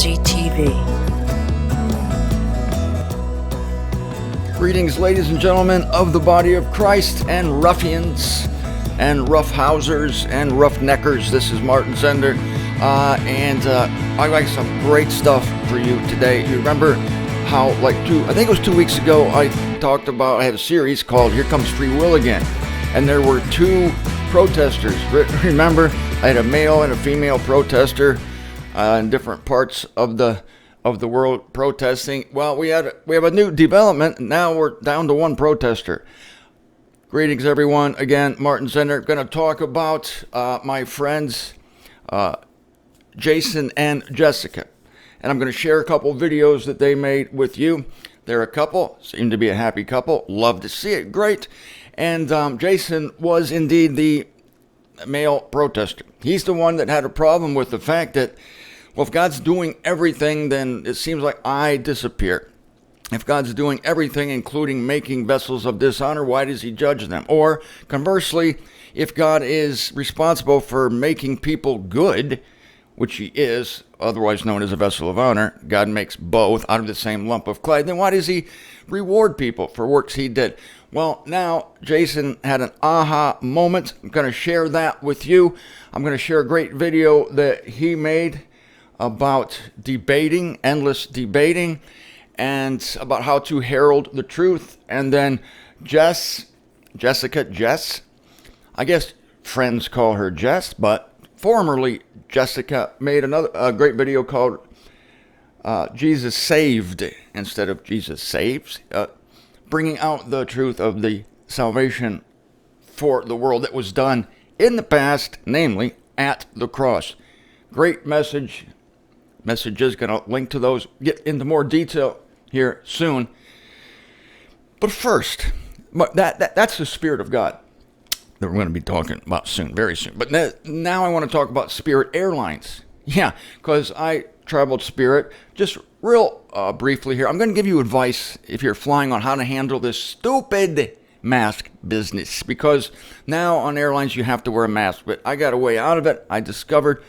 MZTV. Greetings, ladies and gentlemen of the body of Christ and ruffians and roughhousers and roughneckers. This is Martin Zender, and I got some great stuff for you today. You remember how, I think it was 2 weeks ago, I had a series called Here Comes Free Will Again, and there were two protesters. Remember, I had a male and a female protester in different parts of the world protesting. Well, we have a new development. Now we're down to one protester. Greetings, everyone. Again, Martin Zender. Going to talk about my friends Jason and Jessica, and I'm going to share a couple videos that they made with you. They're a couple, seem to be a happy couple. Love to see it. Great. And Jason was indeed the male protester. He's the one that had a problem with the fact that, well, if God's doing everything, then it seems like I disappear. If God's doing everything, including making vessels of dishonor, why does he judge them? Or conversely, if God is responsible for making people good, which he is, otherwise known as a vessel of honor, God makes both out of the same lump of clay, then why does he reward people for works he did? Well, now Jason had an aha moment. I'm going to share that with you. I'm going to share a great video that he made about debating, endless debating, and about how to herald the truth. And then Jessica, I guess friends call her Jess, but formerly Jessica made a great video called Jesus Saved instead of Jesus Saves, bringing out the truth of the salvation for the world that was done in the past, namely at the cross. Great messages, going to link to those, get into more detail here soon. But first, that's the Spirit of God that we're going to be talking about soon, very soon. But now I want to talk about Spirit Airlines. Yeah, because I traveled Spirit. Just real briefly here, I'm going to give you advice if you're flying on how to handle this stupid mask business. Because now on airlines you have to wear a mask. But I got a way out of it. I discovered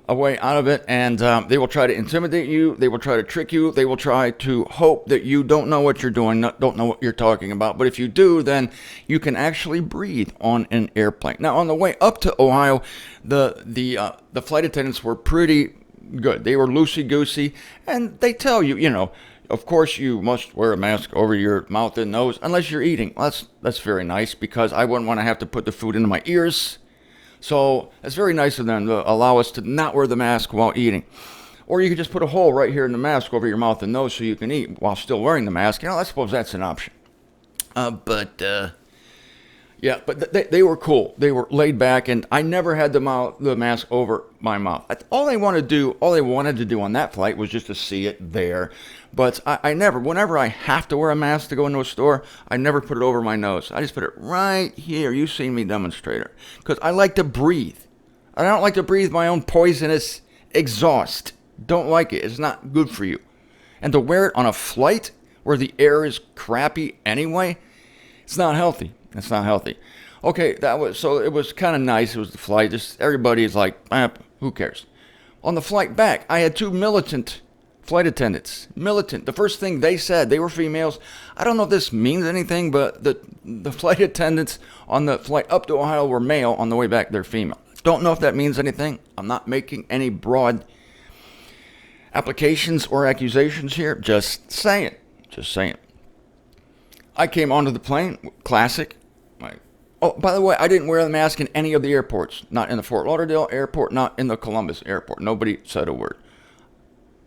a way out of it, and they will try to intimidate you. They will try to trick you. They will try to hope that you don't know what you're doing, don't know what you're talking about. But if you do, then you can actually breathe on an airplane. Now, on the way up to Ohio, the flight attendants were pretty good. They were loosey-goosey, and they tell you, of course you must wear a mask over your mouth and nose unless you're eating. Well, that's very nice, because I wouldn't want to have to put the food into my ears. So it's very nice of them to allow us to not wear the mask while eating. Or you could just put a hole right here in the mask over your mouth and nose so you can eat while still wearing the mask. I suppose that's an option. But they were cool. They were laid back, and I never had the mask over my mouth. All they wanted to do on that flight was just to see it there. But I never, whenever I have to wear a mask to go into a store, I never put it over my nose. I just put it right here. You've seen me demonstrate it. Because I like to breathe. I don't like to breathe my own poisonous exhaust. Don't like it. It's not good for you. And to wear it on a flight where the air is crappy anyway, it's not healthy. It's not healthy. Okay, it was kind of nice. It was the flight. Just everybody is like, who cares? On the flight back, I had two militant flight attendants. Militant. The first thing they said, they were females. I don't know if this means anything, but the flight attendants on the flight up to Ohio were male. On the way back, they're female. Don't know if that means anything. I'm not making any broad applications or accusations here. Just saying. I came onto the plane. Classic. Oh, by the way, I didn't wear the mask in any of the airports. Not in the Fort Lauderdale airport, not in the Columbus airport. Nobody said a word.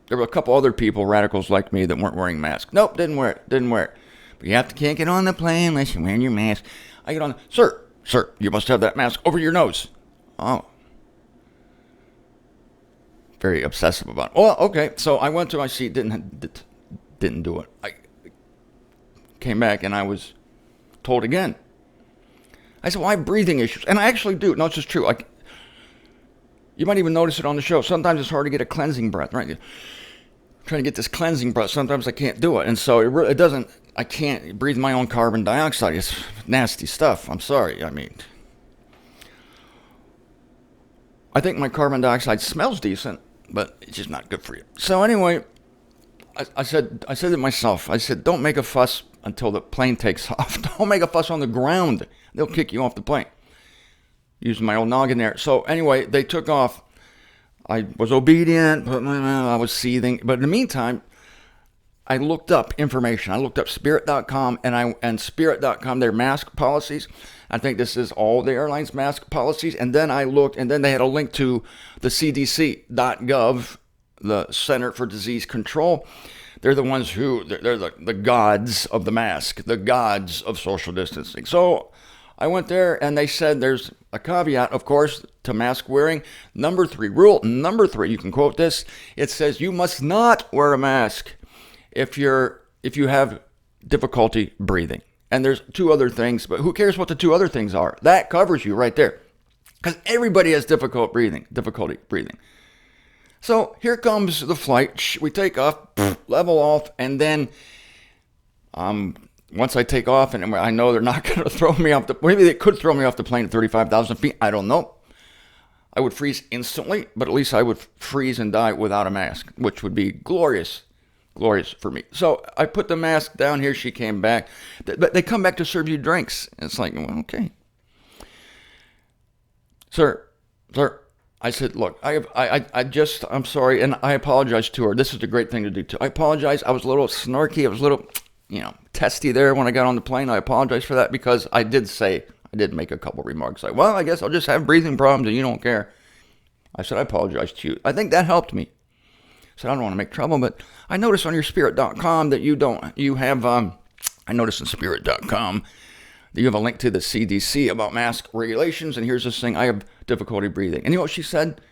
There were a couple other people, radicals like me, that weren't wearing masks. Nope, didn't wear it. But you can't get on the plane unless you're wearing your mask. I get on, sir, you must have that mask over your nose. Oh. Very obsessive about it. Well, okay, so I went to my seat, didn't do it. I came back and I was told again. I said, well, I have breathing issues. And I actually do. No, it's just true. You might even notice it on the show. Sometimes it's hard to get a cleansing breath, right? Trying to get this cleansing breath. Sometimes I can't do it. And so it doesn't, I can't breathe my own carbon dioxide. It's nasty stuff. I'm sorry. I think my carbon dioxide smells decent. but it's just not good for you. So anyway, I said to myself, I said, don't make a fuss until the plane takes off. Don't make a fuss on the ground. They'll kick you off the plane. Using my old noggin there. So anyway, they took off. I was obedient, but I was seething. But in the meantime, I looked up information. I looked up Spirit.com and Spirit.com, their mask policies. I think this is all the airlines' mask policies. And then I looked, and then they had a link to the CDC.gov, the Center for Disease Control. They're the ones who, they're the gods of the mask, the gods of social distancing. So I went there, and they said there's a caveat, of course, to mask wearing. Rule number three, you can quote this. It says you must not wear a mask if you have difficulty breathing. And there's two other things, but who cares what the two other things are? That covers you right there. Because everybody has difficulty breathing. So here comes the flight. We take off, level off, and then once I take off, and I know they're not going to throw me off maybe they could throw me off the plane at 35,000 feet. I don't know. I would freeze instantly, but at least I would freeze and die without a mask, which would be glorious for me. So I put the mask down here. She came back. But they come back to serve you drinks. It's like, well, okay. Sir, I said, look, I'm sorry, and I apologize to her. This is a great thing to do, too. I apologize. I was a little snarky. I was a little, testy there when I got on the plane. I apologize for that because I did make a couple remarks like, well, I guess I'll just have breathing problems and you don't care. I said, I apologize to you. I think that helped me. I said, I don't want to make trouble, but I noticed on your Spirit.com that I noticed in Spirit.com that you have a link to the CDC about mask regulations, and here's this thing, I have difficulty breathing. And you know what she said?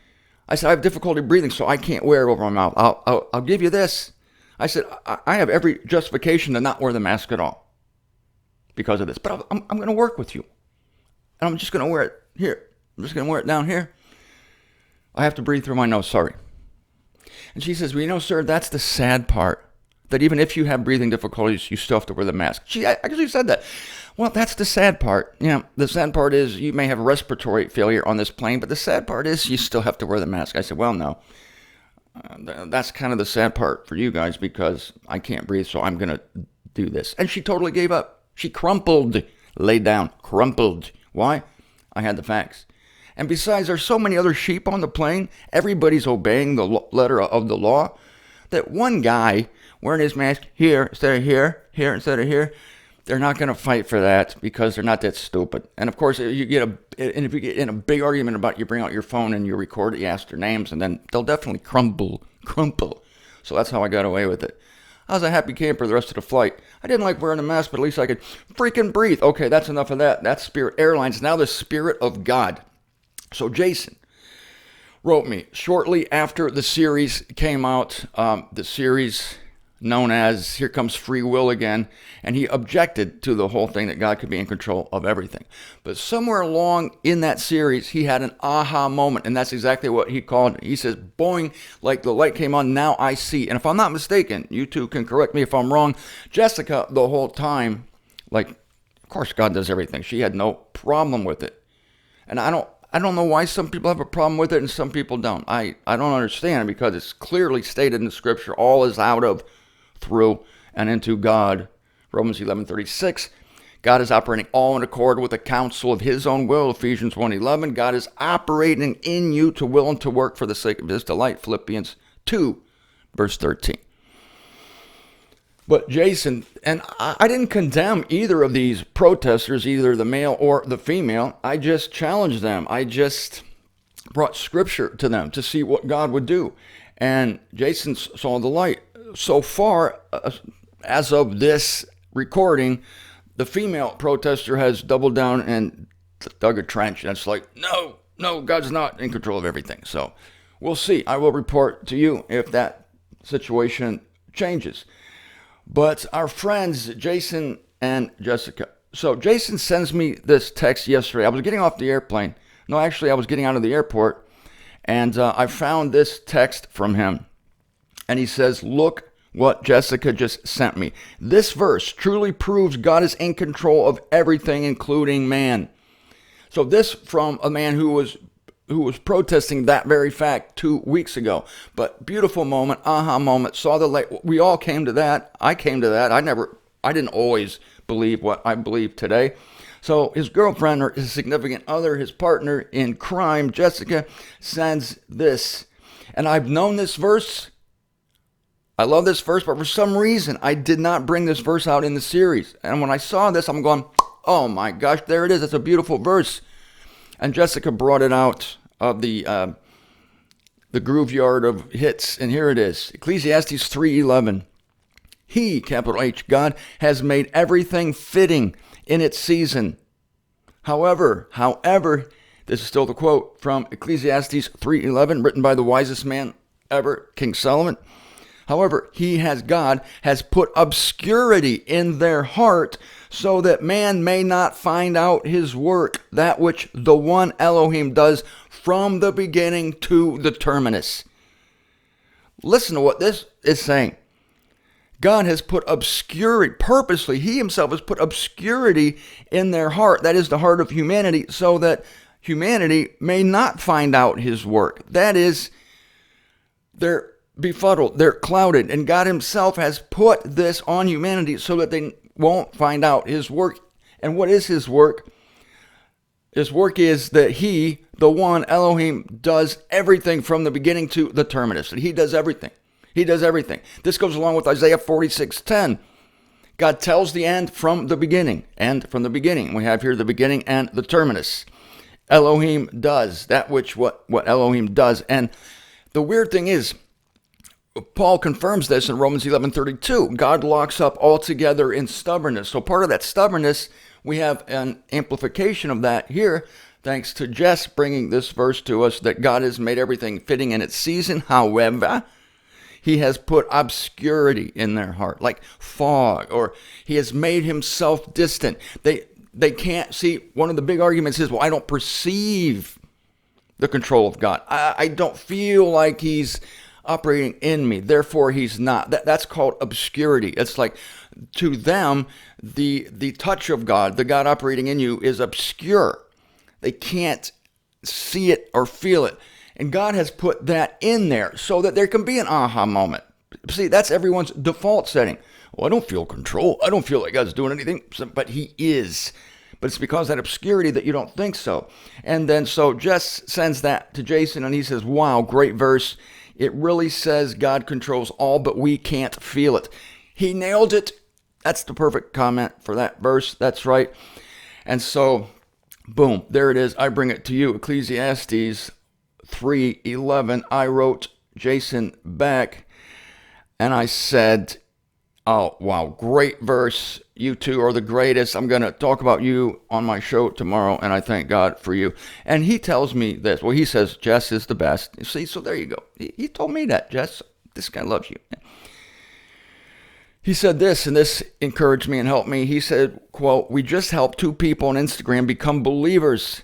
I said, I have difficulty breathing, so I can't wear it over my mouth. I'll give you this. I said, I have every justification to not wear the mask at all because of this, but I'm going to work with you. And I'm just going to wear it here. I'm just going to wear it down here. I have to breathe through my nose, sorry. And she says, well, sir, that's the sad part, that even if you have breathing difficulties, you still have to wear the mask. She actually said that. Well, that's the sad part. The sad part is you may have respiratory failure on this plane, but the sad part is you still have to wear the mask. I said, well, no. That's kind of the sad part for you guys because I can't breathe, so I'm going to do this. And she totally gave up. She crumpled, laid down, crumpled. Why? I had the facts. And besides, there's so many other sheep on the plane. Everybody's obeying the letter of the law. That one guy wearing his mask here instead of here instead of here, they're not going to fight for that because they're not that stupid. And of course, if you get in a big argument about, you bring out your phone and you record it, you ask their names, and then they'll definitely crumple. So that's how I got away with it. I was a happy camper the rest of the flight. I didn't like wearing a mask, but at least I could freaking breathe. Okay, that's enough of that. That's Spirit Airlines. Now the Spirit of God. So Jason wrote me shortly after the series came out, the series known as Here Comes Free Will Again, and he objected to the whole thing that God could be in control of everything. But somewhere along in that series, he had an aha moment, and that's exactly what he called it. He says, boing, like the light came on, now I see. And if I'm not mistaken, you two can correct me if I'm wrong, Jessica, the whole time, of course God does everything. She had no problem with it. And I don't know why some people have a problem with it and some people don't. I don't understand, because it's clearly stated in the scripture, all is out of, through, and into God. Romans 11:36. God is operating all in accord with the counsel of his own will. Ephesians 1:11. God is operating in you to will and to work for the sake of his delight. Philippians 2, verse 13. But Jason, and I didn't condemn either of these protesters, either the male or the female. I just challenged them. I just brought scripture to them to see what God would do. And Jason saw the light. So far, as of this recording, the female protester has doubled down and dug a trench. And it's like, no, God's not in control of everything. So we'll see. I will report to you if that situation changes. But our friends, Jason and Jessica. So Jason sends me this text yesterday. I was getting off the airplane. No, actually, I was getting out of the airport. And I found this text from him. And he says, look what Jessica just sent me. This verse truly proves God is in control of everything, including man. So this from a man who was who was protesting that very fact 2 weeks ago. But beautiful moment, aha moment, saw the light. We all came to that. I came to that. I didn't always believe what I believe today. So his girlfriend, or his significant other, his partner in crime, Jessica, sends this. And I've known this verse. I love this verse, but for some reason, I did not bring this verse out in the series. And when I saw this, I'm going, oh my gosh, there it is. It's a beautiful verse. And Jessica brought it out of the groove-yard of hits, and here it is. Ecclesiastes 3:11. He, capital H, God, has made everything fitting in its season. However, this is still the quote from Ecclesiastes 3:11, written by the wisest man ever, King Solomon. However, God has put obscurity in their heart so that man may not find out his work, that which the one Elohim does from the beginning to the terminus. Listen to what this is saying. God has put obscurity, purposely, he himself has put obscurity in their heart, that is the heart of humanity, so that humanity may not find out his work. That is, they're befuddled, they're clouded, and God himself has put this on humanity so that they won't find out his work. And what is his work? His work is that he, the one Elohim, does everything from the beginning to the terminus. He does everything. He does everything. This goes along with Isaiah 46:10. God tells the end from the beginning, and from the beginning. We have here the beginning and the terminus. Elohim does that which what Elohim does. And the weird thing is, Paul confirms this in Romans 11:32. God locks up altogether in stubbornness. So part of that stubbornness, we have an amplification of that here, thanks to Jess bringing this verse to us, that God has made everything fitting in its season. However, he has put obscurity in their heart, like fog, or he has made himself distant. They can't see. One of the big arguments is, well, I don't perceive the control of God. I don't feel like he's operating in me, therefore he's not. That's called obscurity. It's like, to them, the touch of God, the God operating in you, is obscure. They can't see it or feel it. And God has put that in there so that there can be an aha moment. See, that's everyone's default setting. Well, I don't feel control. I don't feel like God's doing anything, but he is. But it's because of that obscurity that you don't think so. And then so Jess sends that to Jason, and he says, wow, great verse. It really says God controls all, but we can't feel it. He nailed it. That's the perfect comment for that verse. That's right. And so, boom, there it is. I bring it to you. Ecclesiastes 3:11. I wrote Jason back, and I said, oh, wow, great verse. You two are the greatest. I'm going to talk about you on my show tomorrow, and I thank God for you. And he tells me this. Well, he says, Jess is the best. You see, so there you go. He told me that, Jess. This guy loves you. He said this, and this encouraged me and helped me. He said, quote, we just helped 2 people on Instagram become believers.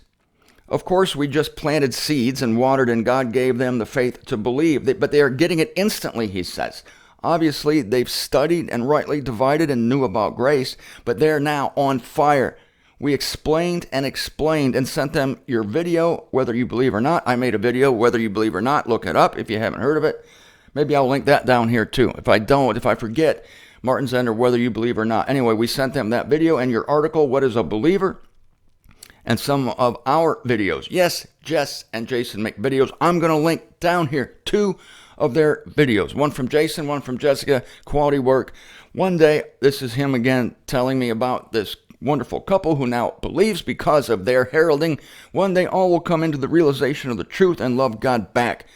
Of course, we just planted seeds and watered, and God gave them the faith to believe. But they are getting it instantly, he says. Obviously, they've studied and rightly divided and knew about grace, but they're now on fire. We explained and sent them your video, whether you believe or not. I made a video, whether you believe or not. Look it up if you haven't heard of it. Maybe I'll link that down here too. If I forget, Martin Zender, whether you believe or not. Anyway, we sent them that video and your article, What is a Believer? And some of our videos. Yes, Jess and Jason make videos. I'm going to link down here 2 of their videos. One from Jason, one from Jessica. Quality work. One day, this is him again telling me about this wonderful couple who now believes because of their heralding. One day, all will come into the realization of the truth and love God back.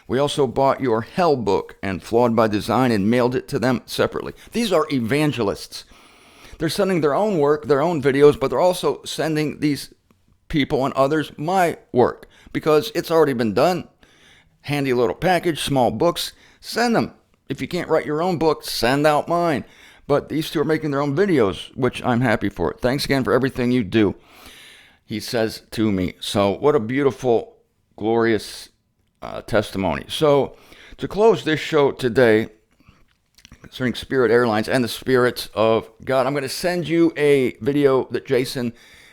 We also bought your hell book and Flawed by Design and mailed it to them separately. These are evangelists. They're sending their own work, their own videos, but they're also sending these people and others my work because it's already been done. Handy little package, small books, send them. If you can't write your own book, send out mine. But these 2 are making their own videos, which I'm happy for. Thanks again for everything you do, he says to me. So what a beautiful, glorious testimony. So to close this show today, concerning Spirit Airlines and the spirits of God, I'm going to send you a video that Jason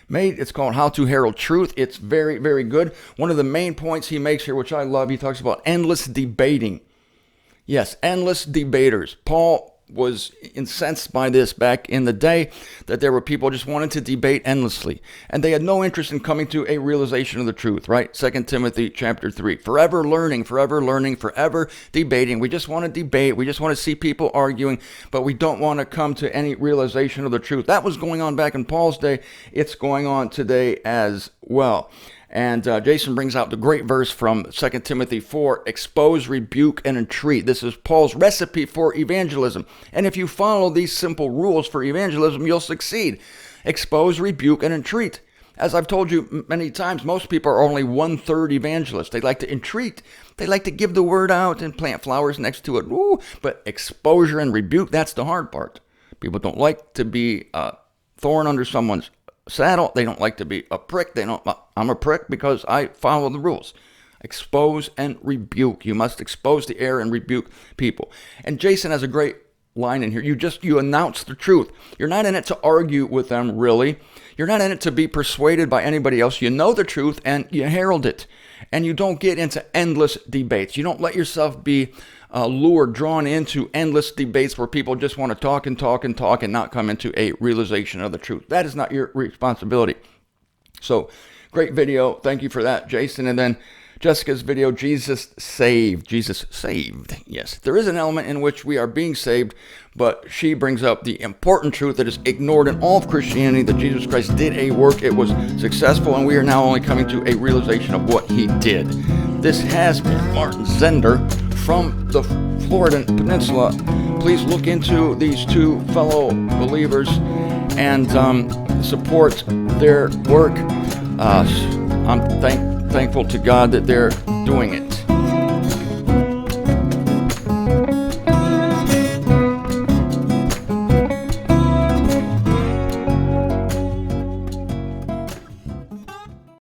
made. It's called How to Herald Truth. It's very, very good. One of the main points he makes here, which I love, he talks about endless debating. Yes, endless debaters. Paul was incensed by this back in the day, that there were people just wanting to debate endlessly, and they had no interest in coming to a realization of the truth, right? 2 Timothy chapter 3, forever learning, forever debating. We just want to debate. We just want to see people arguing, but we don't want to come to any realization of the truth. That was going on back in Paul's day. It's going on today as well. And Jason brings out the great verse from 2 Timothy 4, expose, rebuke, and entreat. This is Paul's recipe for evangelism. And if you follow these simple rules for evangelism, you'll succeed. Expose, rebuke, and entreat. As I've told you many times, most people are only 1/3 evangelists. They like to entreat. They like to give the word out and plant flowers next to it. Woo! But exposure and rebuke, that's the hard part. People don't like to be a thorn under someone's saddle. They don't like to be a prick. I'm a prick because I follow the rules. Expose and rebuke. You must expose the error and rebuke people. And Jason has a great line in here. You announce the truth. You're not in it to argue with them, really. You're not in it to be persuaded by anybody else. You know the truth and you herald it. And you don't get into endless debates. You don't let yourself be drawn into endless debates where people just want to talk and not come into a realization of the truth. That is not your responsibility. So, great video. Thank you for that, Jason. And then Jessica's video, Jesus saved. Jesus saved. Yes, there is an element in which we are being saved, but she brings up the important truth that is ignored in all of Christianity, that Jesus Christ did a work, it was successful, and we are now only coming to a realization of what he did. This has been Martin Zender from the Florida Peninsula. Please look into these two fellow believers and support their work. I'm thankful to God that they're doing it.